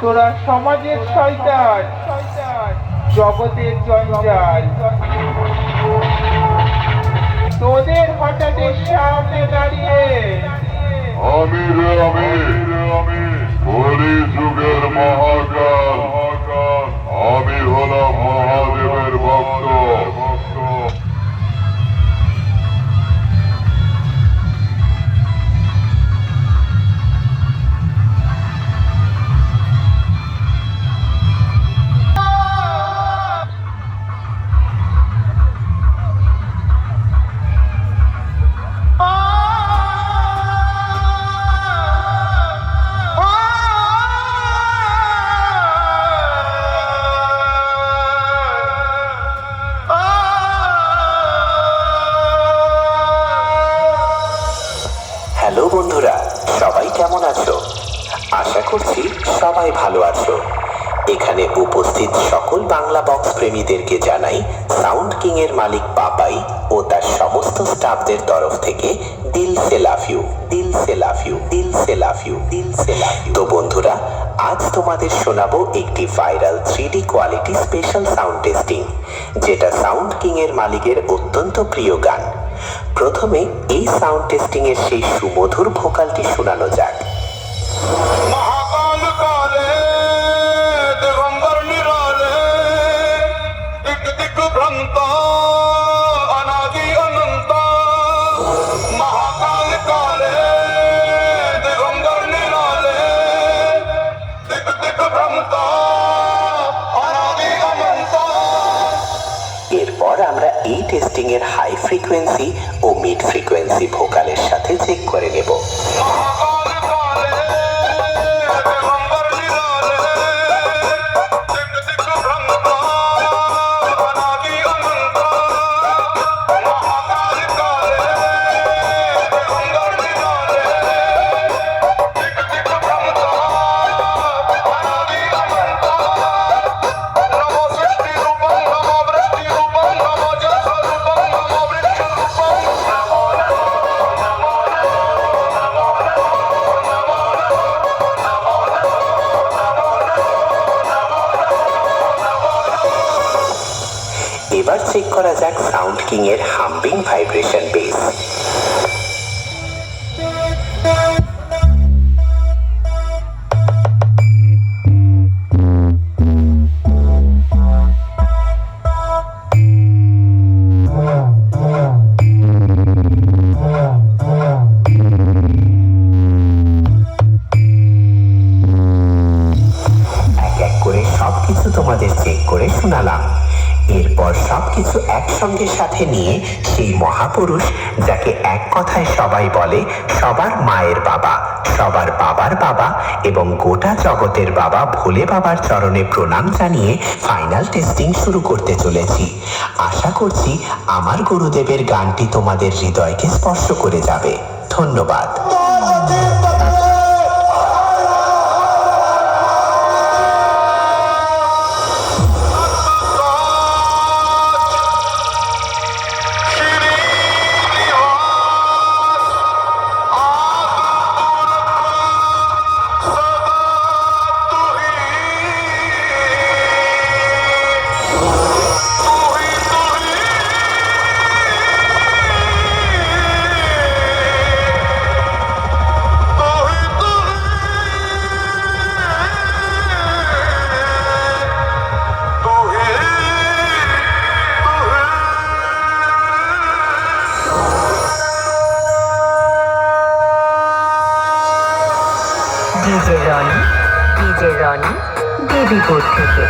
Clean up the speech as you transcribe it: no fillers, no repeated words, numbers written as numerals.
তোরা সমাজের শয়তান, জগতের জঞ্জাল। তোদের হঠাৎ সামনে দাঁড়িয়ে আমি কলি যুগের মহাকাল, আমি হলাম মহাদেবের ভক্ত। হ্যালো বন্ধুরা, সবাই কেমন আছো? আশা করছি সবাই ভালো আছো। এখানে উপস্থিত সকল বাংলা বক্স প্রেমীদেরকে জানাই সাউন্ড কিং এর মালিক পাপাই ও তার সমস্ত স্টাফদের তরফ থেকে দিল সে লাভ ইউ, দিল সে লাভ ইউ, দিল সে লাভ ইউ, দিল সে লাভ ইউ। তো বন্ধুরা, আজ তোমাদের শোনাবো একটি viral 3D quality special sound testing, যেটা সাউন্ড কিং এর মালিকের অত্যন্ত প্রিয় গান। প্রথমে এই সাউন্ড টেস্টিং এর সেই সুমধুর ভোকালটি শোনানো যাক। এরপর আমরা এই টেস্টিং এর হাই ফ্রিকোয়েন্সি ও মিড ফ্রিকোয়েন্সি ভোকালের সাথে চেক করে নেব। এবার চেক করা যাক সাউন্ড কিং এর হাম্বিং ভাইব্রেশন বেস। এক এক করে সবকিছু তোমাদের চেক করে শোনালাম। এরপর সবকিছু একসঙ্গে সাথে নিয়ে সেই মহাপুরুষ, যাকে এক কথায় সবাই বলে সবার মায়ের বাবা, সবার বাবার বাবা এবং গোটা জগতের বাবা ভোলে বাবার চরণে প্রণাম জানিয়ে ফাইনাল টেস্টিং শুরু করতে চলেছি। আশা করছি আমার গুরুদেবের গানটি তোমাদের হৃদয়কে স্পর্শ করে যাবে। ধন্যবাদ। ডিজে রনি, দেবীপুর থেকে।